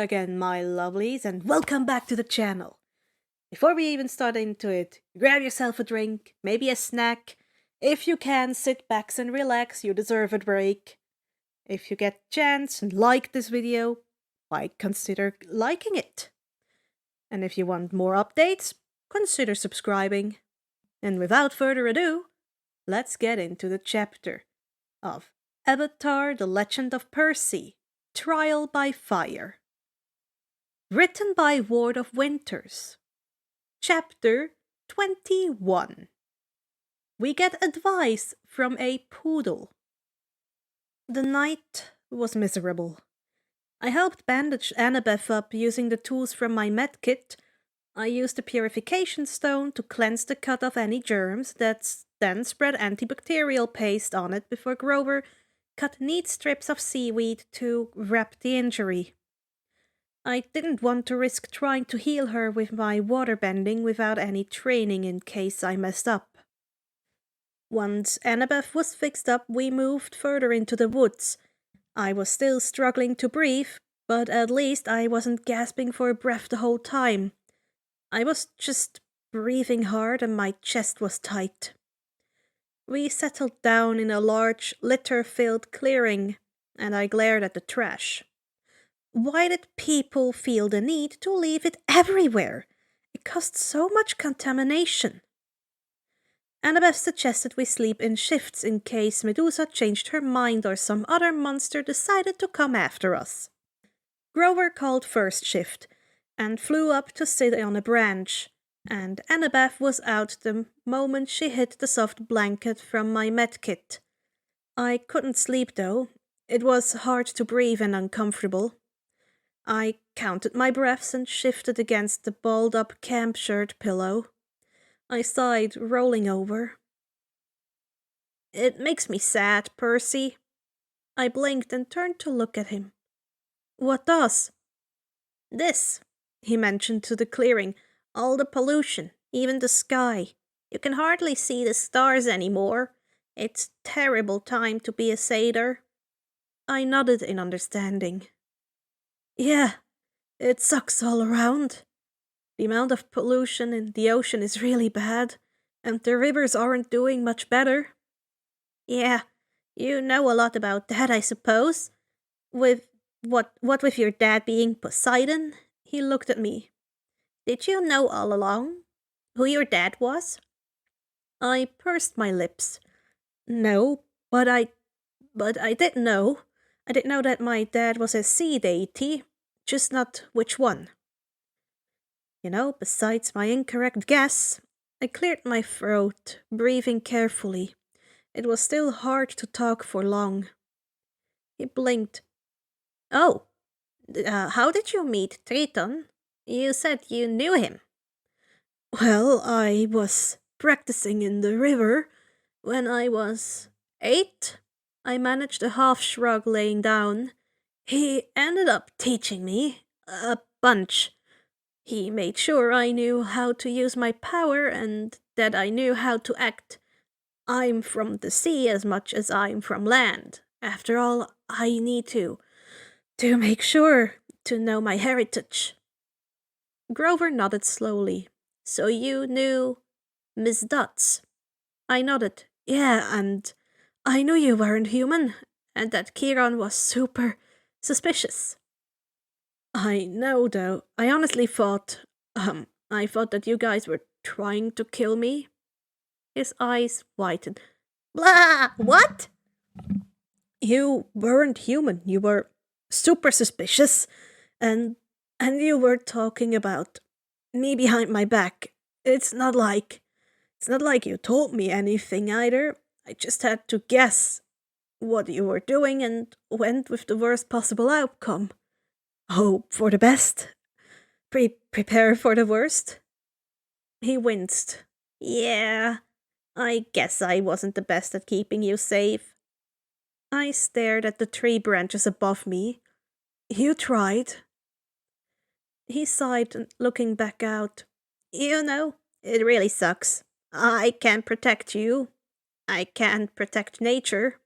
again, my lovelies, and welcome back to the channel. Before we even start into it, grab yourself a drink, maybe a snack. If you can, sit back and relax, you deserve a break. If you get a chance and like this video, might consider liking it. And if you want more updates, consider subscribing. And without further ado, let's get into the chapter of Avatar: The Legend of Percy, Trial by Fire. Written by WardofWinters. Chapter 21. We get advice from a poodle. The night was miserable. I helped bandage Annabeth up using the tools from my medkit. I used the purification stone to cleanse the cut of any germs, then spread antibacterial paste on it before Grover cut neat strips of seaweed to wrap the injury. I didn't want to risk trying to heal her with my waterbending without any training in case I messed up. Once Annabeth was fixed up, we moved further into the woods. I was still struggling to breathe, but at least I wasn't gasping for breath the whole time. I was just breathing hard and my chest was tight. We settled down in a large, litter-filled clearing, and I glared at the trash. Why did people feel the need to leave it everywhere? It caused so much contamination. Annabeth suggested we sleep in shifts in case Medusa changed her mind or some other monster decided to come after us. Grover called first shift and flew up to sit on a branch, and Annabeth was out the moment she hit the soft blanket from my medkit. I couldn't sleep though. It was hard to breathe and uncomfortable. I counted my breaths and shifted against the balled-up camp shirt pillow. I sighed, rolling over. It makes me sad, Percy. I blinked and turned to look at him. What does? This, he mentioned to the clearing. All the pollution, even the sky. You can hardly see the stars anymore. It's a terrible time to be a satyr. I nodded in understanding. Yeah, it sucks all around. The amount of pollution in the ocean is really bad, and the rivers aren't doing much better. Yeah, you know a lot about that, I suppose. With what with your dad being Poseidon? He looked at me. Did you know all along who your dad was? I pursed my lips. No, but I did know. I did know that my dad was a sea deity, just not which one. You know, besides my incorrect guess, I cleared my throat, breathing carefully. It was still hard to talk for long. He blinked. Oh, how did you meet Triton? You said you knew him. Well, I was practicing in the river when I was 8. I managed a half shrug laying down. He ended up teaching me a bunch. He made sure I knew how to use my power and that I knew how to act. I'm from the sea as much as I'm from land. After all, I need to make sure to know my heritage. Grover nodded slowly. So you knew Miss Dutz? I nodded. Yeah, and I knew you weren't human, and that Kieran was super suspicious. I know, though. I honestly thought, I thought that you guys were trying to kill me. His eyes whitened. Blah! What? You weren't human. You were super suspicious, and you were talking about me behind my back. It's not like you told me anything either. I just had to guess what you were doing and went with the worst possible outcome. Hope for the best. Prepare for the worst. He winced. Yeah, I guess I wasn't the best at keeping you safe. I stared at the tree branches above me. You tried. He sighed, looking back out. You know, it really sucks. I can't protect you. I can't protect nature.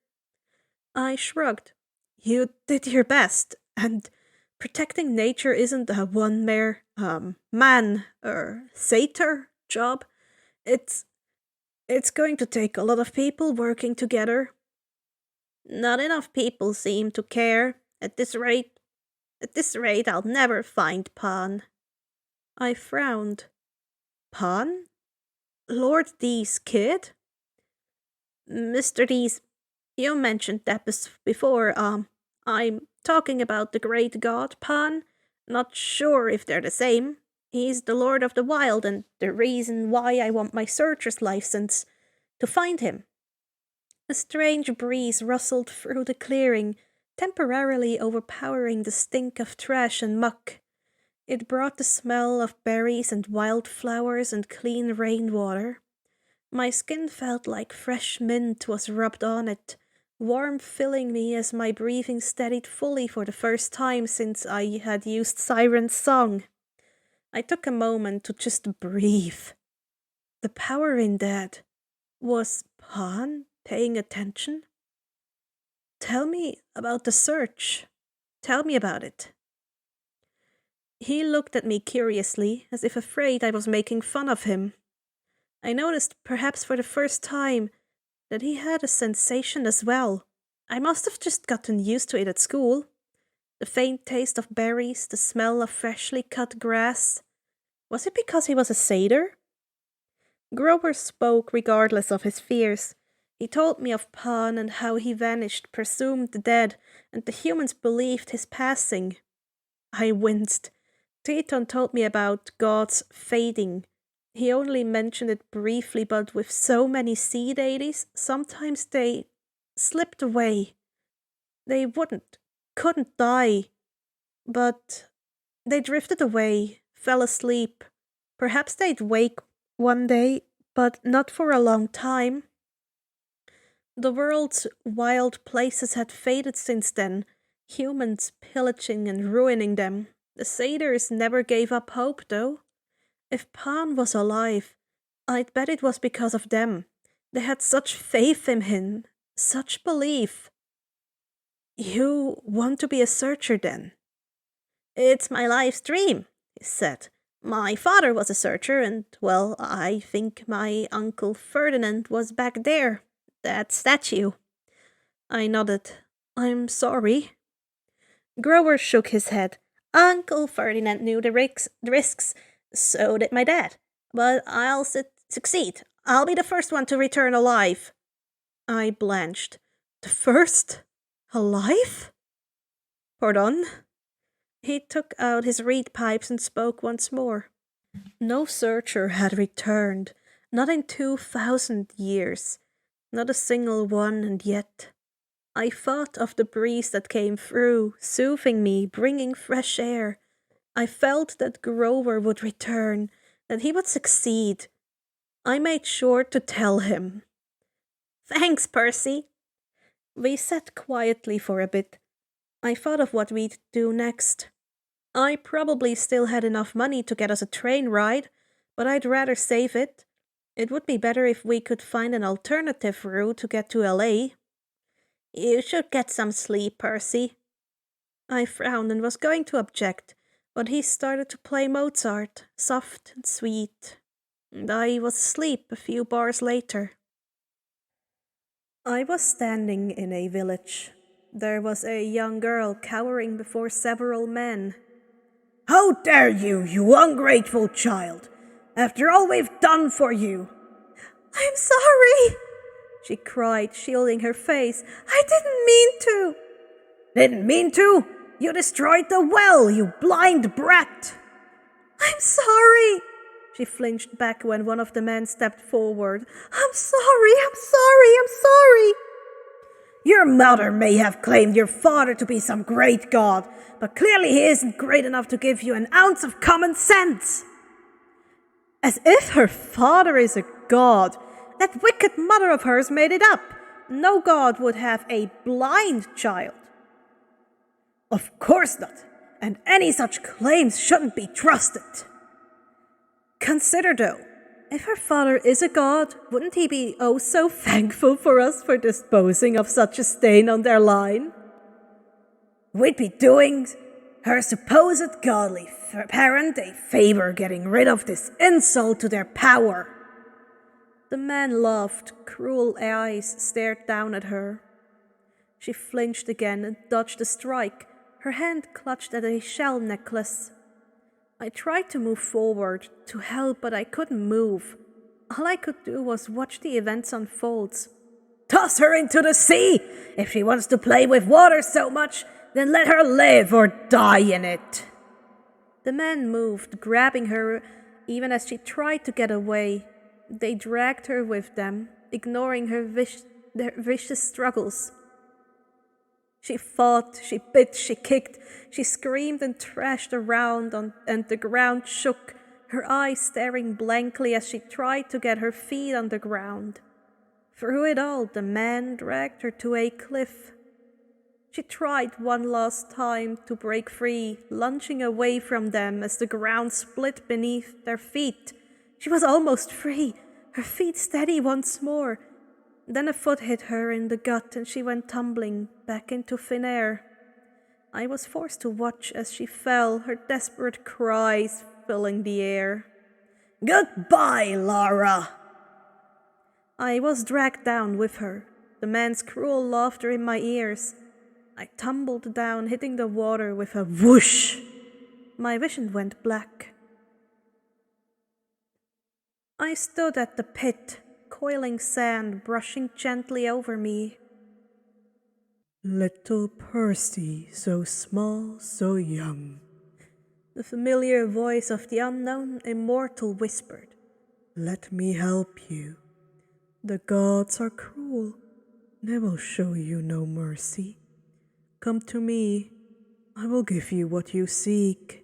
I shrugged. You did your best, and protecting nature isn't a one man or satyr job. It's it's going to take a lot of people working together. Not enough people seem to care. At this rate, I'll never find Pan. I frowned. Pan? Lord D's kid? Mr. D's, you mentioned that before. I'm talking about the great god Pan. Not sure if they're the same. He's the Lord of the Wild and the reason why I want my searcher's license to find him. A strange breeze rustled through the clearing, temporarily overpowering the stink of trash and muck. It brought the smell of berries and wildflowers and clean rainwater. My skin felt like fresh mint was rubbed on it, warmth filling me as my breathing steadied fully for the first time since I had used Siren's song. I took a moment to just breathe. The power in that. Was Pan paying attention? Tell me about the search. Tell me about it. He looked at me curiously, as if afraid I was making fun of him. I noticed, perhaps for the first time, that he had a sensation as well. I must have just gotten used to it at school. The faint taste of berries, the smell of freshly cut grass. Was it because he was a satyr? Grover spoke regardless of his fears. He told me of Pan and how he vanished, presumed dead, and the humans believed his passing. I winced. Teton told me about gods fading. He only mentioned it briefly, but with so many sea deities, sometimes they slipped away. They couldn't die. But they drifted away, fell asleep. Perhaps they'd wake one day, but not for a long time. The world's wild places had faded since then, humans pillaging and ruining them. The satyrs never gave up hope, though. If Pan was alive, I'd bet it was because of them. They had such faith in him, such belief. You want to be a searcher, then? It's my life's dream, he said. My father was a searcher, and, well, I think my Uncle Ferdinand was back there. That statue. I nodded. I'm sorry. Grover shook his head. Uncle Ferdinand knew the risks. So did my dad. But I'll succeed. I'll be the first one to return alive. I blanched. The first? Alive? Pardon? He took out his reed pipes and spoke once more. No searcher had returned. Not in 2,000 years. Not a single one, and yet I thought of the breeze that came through, soothing me, bringing fresh air. I felt that Grover would return, that he would succeed. I made sure to tell him. Thanks, Percy. We sat quietly for a bit. I thought of what we'd do next. I probably still had enough money to get us a train ride, but I'd rather save it. It would be better if we could find an alternative route to get to LA. You should get some sleep, Percy. I frowned and was going to object, but he started to play Mozart, soft and sweet. And I was asleep a few bars later. I was standing in a village. There was a young girl cowering before several men. How dare you, you ungrateful child! After all we've done for you! I'm sorry, she cried, shielding her face. I didn't mean to. Didn't mean to? You destroyed the well, you blind brat! I'm sorry, she flinched back when one of the men stepped forward. I'm sorry. Your mother may have claimed your father to be some great god, but clearly he isn't great enough to give you an ounce of common sense. As if her father is a god. That wicked mother of hers made it up. No god would have a blind child. Of course not, and any such claims shouldn't be trusted. Consider, though, if her father is a god, wouldn't he be oh so thankful for us for disposing of such a stain on their line? We'd be doing her supposed godly parent a favor getting rid of this insult to their power. The man laughed. Cruel eyes stared down at her. She flinched again and dodged a strike. Her hand clutched at a shell necklace. I tried to move forward, to help, but I couldn't move. All I could do was watch the events unfold. Toss her into the sea! If she wants to play with water so much, then let her live or die in it. The men moved, grabbing her even as she tried to get away. They dragged her with them, ignoring her their vicious struggles. She fought, she bit, she kicked, she screamed and thrashed around and the ground shook, her eyes staring blankly as she tried to get her feet on the ground. Through it all, the man dragged her to a cliff. She tried one last time to break free, lunging away from them as the ground split beneath their feet. She was almost free, her feet steady once more. Then a foot hit her in the gut and she went tumbling back into thin air. I was forced to watch as she fell, her desperate cries filling the air. Goodbye, Lara! I was dragged down with her, the man's cruel laughter in my ears. I tumbled down, hitting the water with a whoosh. My vision went black. I stood at the pit, coiling sand brushing gently over me. Little Percy, so small, so young. The familiar voice of the unknown immortal whispered, Let me help you. The gods are cruel. They will show you no mercy. Come to me. I will give you what you seek.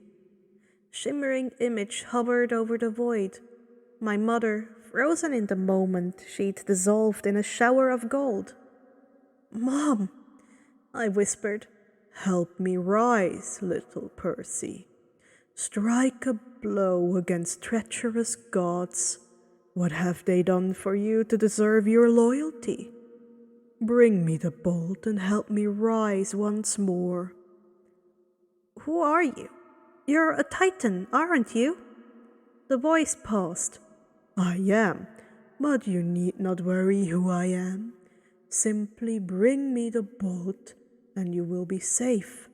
Shimmering image hovered over the void. My mother, frozen in the moment she'd dissolved in a shower of gold. Mom, I whispered, help me rise, little Percy. Strike a blow against treacherous gods. What have they done for you to deserve your loyalty? Bring me the bolt and help me rise once more. Who are you? You're a titan, aren't you? The voice paused. I am, but you need not worry who I am. Simply bring me the bolt and you will be safe.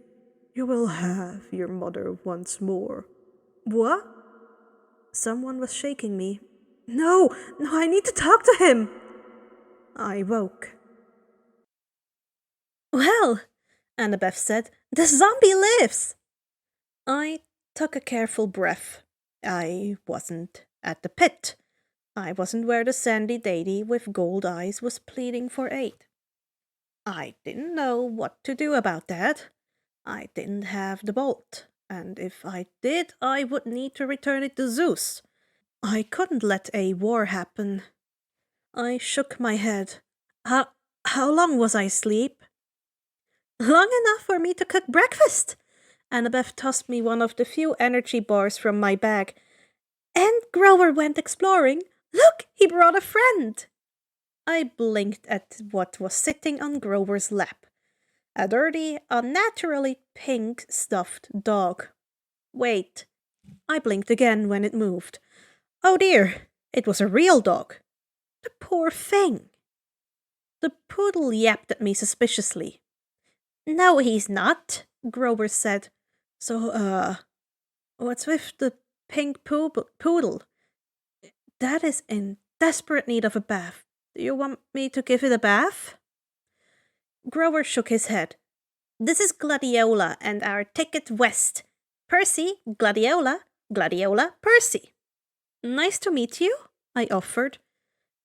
You will have your mother once more. What? Someone was shaking me. No, I need to talk to him. I woke. Well, Annabeth said, the zombie lives. I took a careful breath. I wasn't at the pit. I wasn't where the sandy deity with gold eyes was pleading for aid. I didn't know what to do about that. I didn't have the bolt, and if I did, I would need to return it to Zeus. I couldn't let a war happen. I shook my head. How long was I asleep? Long enough for me to cook breakfast. Annabeth tossed me one of the few energy bars from my bag. And Grover went exploring. Look, he brought a friend. I blinked at what was sitting on Grover's lap. A dirty, unnaturally pink stuffed dog. Wait. I blinked again when it moved. Oh dear, it was a real dog. The poor thing. The poodle yapped at me suspiciously. No, he's not, Grover said. So, what's with the pink poodle? That is in desperate need of a bath. Do you want me to give it a bath? Grover shook his head. This is Gladiola and our ticket west. Percy, Gladiola, Gladiola, Percy. Nice to meet you, I offered.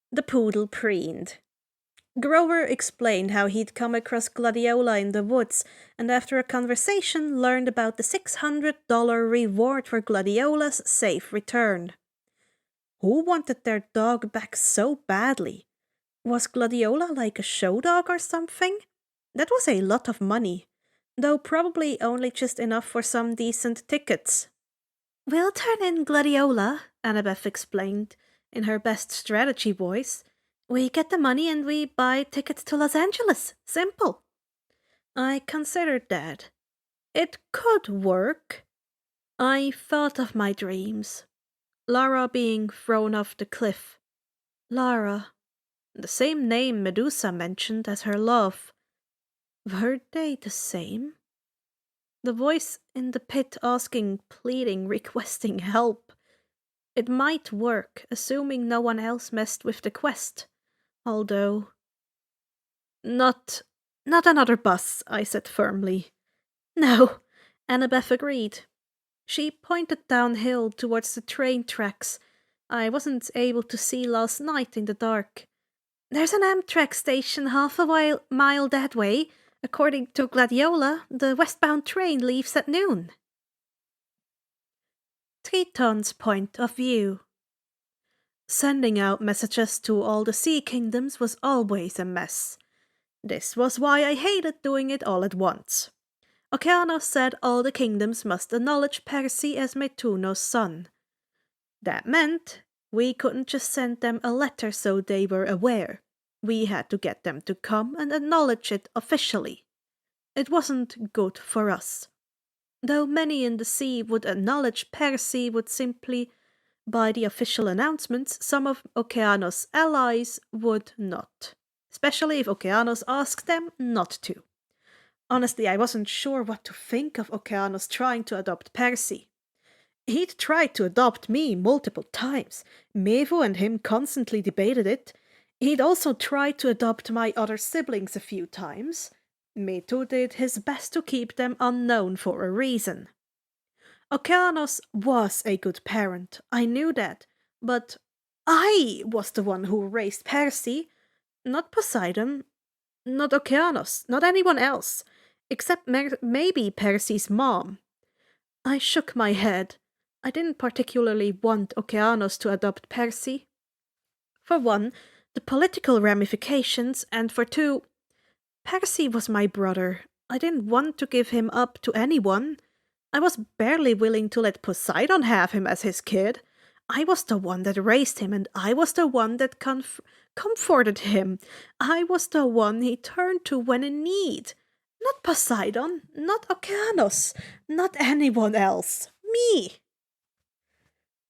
The poodle preened. Grover explained how he'd come across Gladiola in the woods, and after a conversation learned about the $600 reward for Gladiola's safe return. Who wanted their dog back so badly? Was Gladiola like a show dog or something? That was a lot of money, though probably only just enough for some decent tickets. We'll turn in Gladiola, Annabeth explained, in her best strategy voice. We get the money and we buy tickets to Los Angeles. Simple. I considered that. It could work. I thought of my dreams. Lara being thrown off the cliff. Lara, the same name Medusa mentioned as her love. Were they the same? The voice in the pit asking, pleading, requesting help. It might work, assuming no one else messed with the quest. Although... Not another bus, I said firmly. No, Annabeth agreed. She pointed downhill towards the train tracks. I wasn't able to see last night in the dark. There's an Amtrak station half a mile that way. According to Gladiola, the westbound train leaves at noon. Triton's point of view. Sending out messages to all the sea kingdoms was always a mess. This was why I hated doing it all at once. Okeanos said all the kingdoms must acknowledge Percy as Metuno's son. That meant we couldn't just send them a letter so they were aware. We had to get them to come and acknowledge it officially. It wasn't good for us. Though many in the sea would acknowledge Percy would simply by the official announcements, some of Okeanos' allies would not. Especially if Okeanos asked them not to. Honestly, I wasn't sure what to think of Okeanos trying to adopt Percy. He'd tried to adopt me multiple times. Mevo and him constantly debated it. He'd also tried to adopt my other siblings a few times. Meto did his best to keep them unknown for a reason. Okeanos was a good parent, I knew that, but I was the one who raised Percy, not Poseidon, not Okeanos, not anyone else, except maybe Percy's mom. I shook my head. I didn't particularly want Okeanos to adopt Percy. For one, the political ramifications, and for two, Percy was my brother. I didn't want to give him up to anyone. I was barely willing to let Poseidon have him as his kid. I was the one that raised him, and I was the one that comforted him. I was the one he turned to when in need. Not Poseidon, not Okeanos, not anyone else. Me.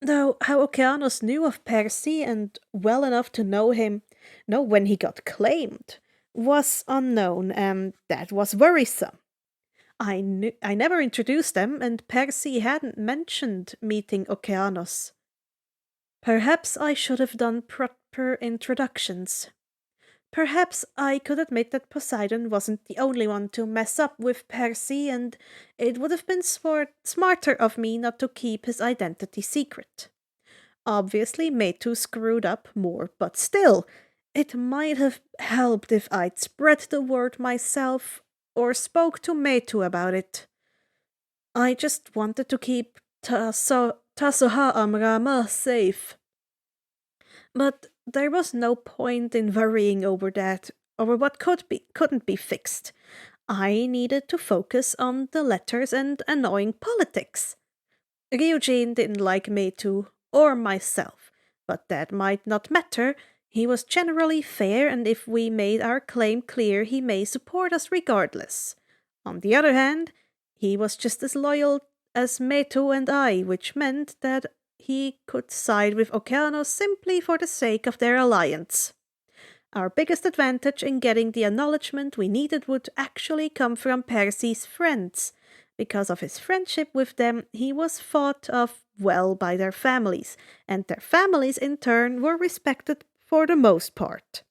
Though how Okeanos knew of Percy and well enough to know when he got claimed, was unknown, and that was worrisome. I never introduced them, and Percy hadn't mentioned meeting Okeanos. Perhaps I should have done proper introductions. Perhaps I could admit that Poseidon wasn't the only one to mess up with Percy, and it would have been smarter of me not to keep his identity secret. Obviously, Metu screwed up more, but still, it might have helped if I'd spread the word myself or spoke to Metu about it. I just wanted to keep Tasoha Amrama safe. But there was no point in worrying over that, over what couldn't be fixed. I needed to focus on the letters and annoying politics. Ryujin didn't like Metu or myself, but that might not matter. He was generally fair, and if we made our claim clear, he may support us regardless. On the other hand, he was just as loyal as Metu and I, which meant that he could side with Okeanos simply for the sake of their alliance. Our biggest advantage in getting the acknowledgement we needed would actually come from Percy's friends. Because of his friendship with them, he was thought of well by their families, and their families in turn were respected for the most part.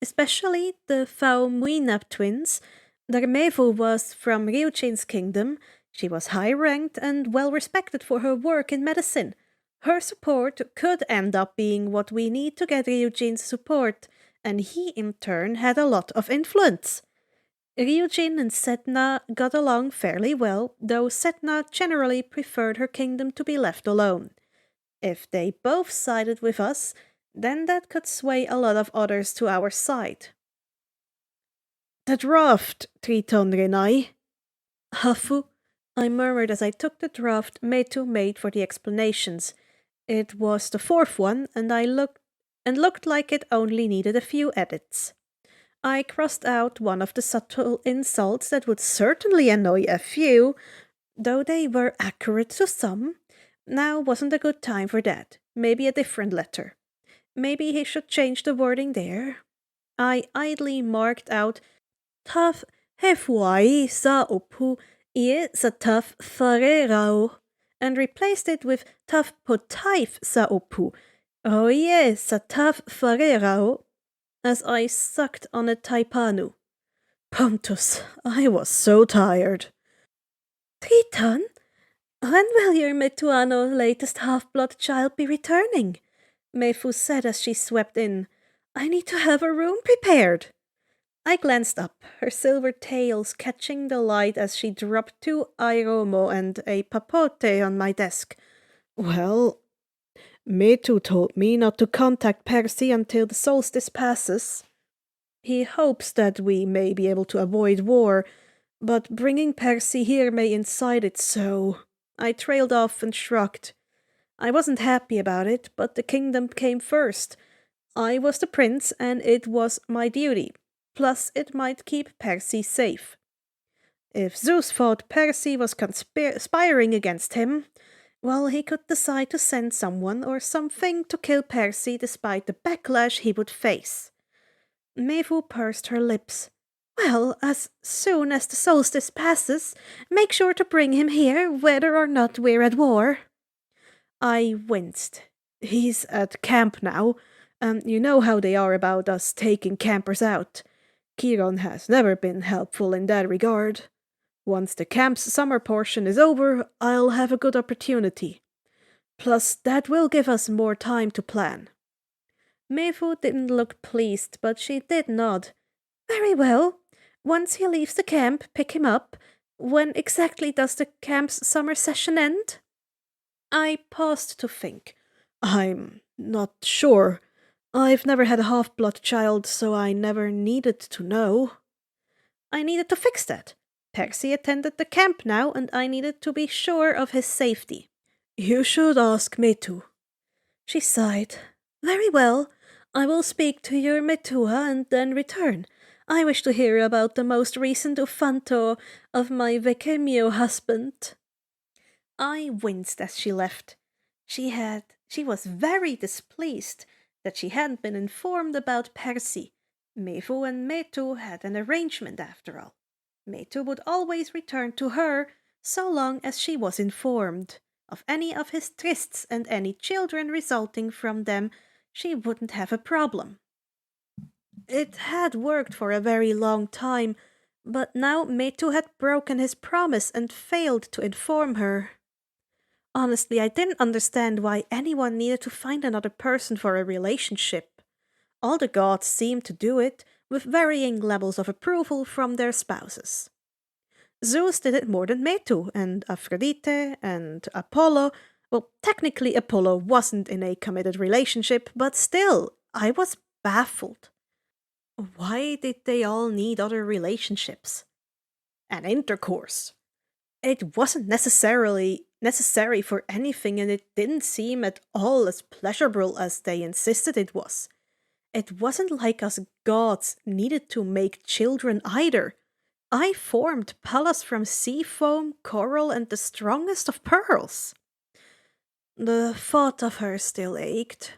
Especially the Faumuina twins. Darmevu was from Ryujin's kingdom. She was high-ranked and well-respected for her work in medicine. Her support could end up being what we need to get Ryujin's support, and he in turn had a lot of influence. Ryujin and Setna got along fairly well, though Setna generally preferred her kingdom to be left alone. If they both sided with us, then that could sway a lot of others to our side. The draft, Triton Renai. Hafu, I murmured as I took the draft Metu made for the explanations. It was the fourth one, and looked like it only needed a few edits. I crossed out one of the subtle insults that would certainly annoy a few, though they were accurate to some. Now wasn't a good time for that. Maybe a different letter. Maybe he should change the wording there. I idly marked out tough hefwai sa opu ie sa tough farerao and replaced it with tough potaif sa opu. Oh yes, sa tough farerao as I sucked on a taipanu. Pontus, I was so tired. Triton, when will your Metuano latest half-blood child be returning? Mefu said as she swept in. I need to have a room prepared. I glanced up, her silver tails catching the light as she dropped 2 airomo and a papote on my desk. Well, Metu told me not to contact Percy until the solstice passes. He hopes that we may be able to avoid war, but bringing Percy here may incite it so. I trailed off and shrugged. I wasn't happy about it, but the kingdom came first. I was the prince, and it was my duty. Plus, it might keep Percy safe. If Zeus thought Percy was conspiring against him, well, he could decide to send someone or something to kill Percy despite the backlash he would face. Mevu pursed her lips. Well, as soon as the solstice passes, make sure to bring him here, whether or not we're at war. I winced. He's at camp now. You know how they are about us taking campers out. Chiron has never been helpful in that regard. Once the camp's summer portion is over, I'll have a good opportunity. Plus, that will give us more time to plan. Mevu didn't look pleased, but she did nod. Very well. Once he leaves the camp, pick him up. When exactly does the camp's summer session end? I paused to think. I'm not sure. I've never had a half-blood child, so I never needed to know. I needed to fix that. Percy attended the camp now, and I needed to be sure of his safety. You should ask Metu. She sighed. Very well. I will speak to your Metua and then return. I wish to hear about the most recent ufanto of my Vekemio husband. I winced as she left. She was very displeased that she hadn't been informed about Percy. Mevu and Metu had an arrangement after all. Metu would always return to her so long as she was informed. Of any of his trysts and any children resulting from them, she wouldn't have a problem. It had worked for a very long time, but now Metu had broken his promise and failed to inform her. Honestly, I didn't understand why anyone needed to find another person for a relationship. All the gods seemed to do it, with varying levels of approval from their spouses. Zeus did it more than Metu, and Aphrodite, and Apollo. Well, technically Apollo wasn't in a committed relationship, but still, I was baffled. Why did they all need other relationships? And intercourse. It wasn't necessarily necessary for anything, and it didn't seem at all as pleasurable as they insisted it was. It wasn't like us gods needed to make children either. I formed Pallas from sea foam, coral, and the strongest of pearls. The thought of her still ached.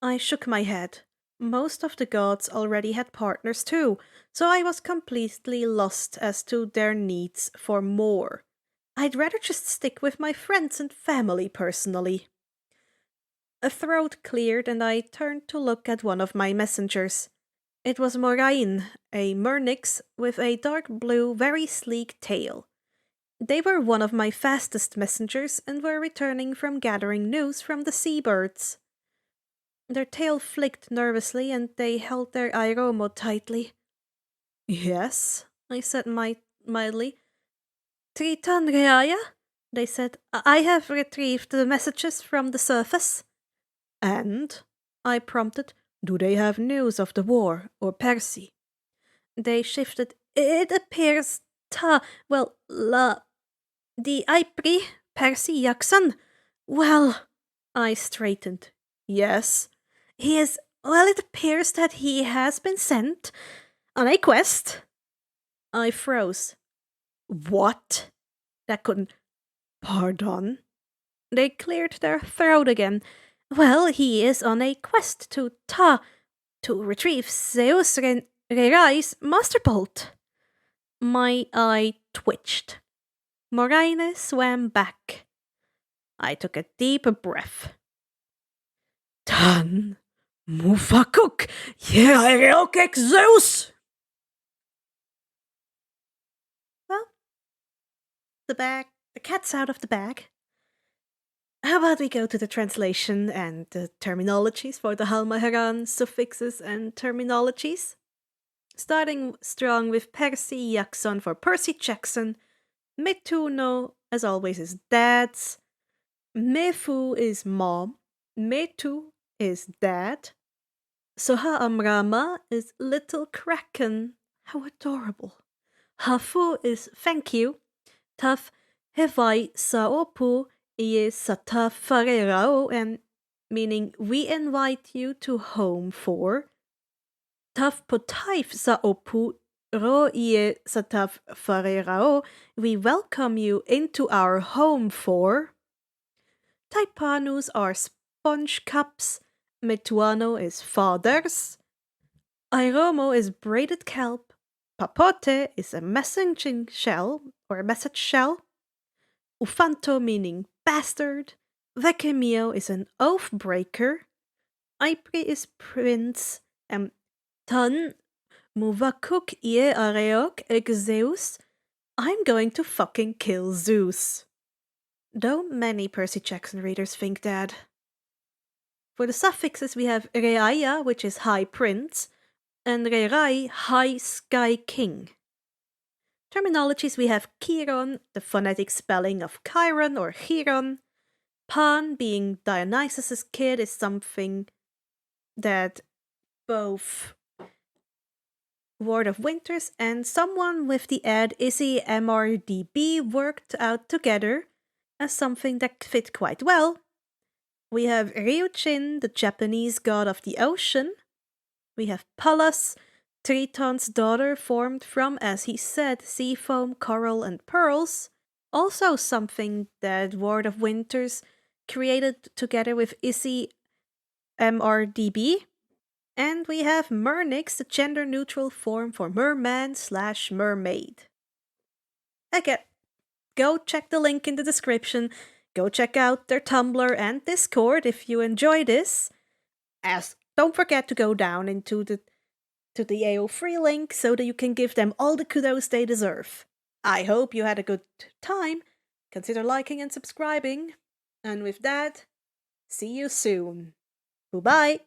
I shook my head. Most of the gods already had partners too, so I was completely lost as to their needs for more. I'd rather just stick with my friends and family personally. A throat cleared and I turned to look at one of my messengers. It was Moraine, a Myrnix with a dark blue, very sleek tail. They were one of my fastest messengers and were returning from gathering news from the seabirds. Their tail flicked nervously and they held their airomo tightly. Yes, I said mildly. Triton Reaya? They said. I have retrieved the messages from the surface. And? I prompted. Do they have news of the war or Percy? They shifted. It appears the Ipri, Percy Jackson. Well, I straightened. Yes. It appears that he has been sent. On a quest? I froze. What? That couldn't. Pardon? They cleared their throat again. Well, he is on a quest to retrieve Zeus Rerai's Master Bolt. My eye twitched. Moraine swam back. I took a deep breath. Tan Mufakuk Yereokek Zeus! Well, the cat's out of the bag. How about we go to the translation and the terminologies for the Halmaharan suffixes and terminologies? Starting strong with Percy Jackson for Percy Jackson. Metuno, as always, is dad's. Mefu is mom. Metu is dad. Soha Amrama is little kraken. How adorable. Hafu is thank you. Taf Hevai Saopu is Sata Farerao, and meaning we invite you to home for. Taf Potaif Saopu Ro ie Sataf Farerao, we welcome you into our home for. Taipanus are sponge cups. Metuano is fathers. Airomo is braided kelp. Papote is a messaging shell or a message shell. Ufanto meaning bastard. Vekemio is an oath breaker. Aipri is prince. Tan Muvakuk ie areok ek Zeus. I'm going to fucking kill Zeus. Don't many Percy Jackson readers think that. For the suffixes we have Reaya, which is High Prince, and Rerai, High Sky King. Terminologies we have Chiron, the phonetic spelling of Chiron or Chiron. Pan, being Dionysus's kid, is something that both WardofWinters and someone with the ad Izzy MRDB worked out together as something that fit quite well. We have Ryujin, the Japanese god of the ocean. We have Pallas, Triton's daughter, formed from, as he said, sea foam, coral, and pearls. Also something that WardofWinters created together with Izzy MRDB. And we have Mernix, the gender-neutral form for merman/mermaid. Again, go check the link in the description. Go check out their Tumblr and Discord if you enjoy this. Don't forget to go down into the AO3 link so that you can give them all the kudos they deserve. I hope you had a good time. Consider liking and subscribing. And with that, see you soon. Goodbye.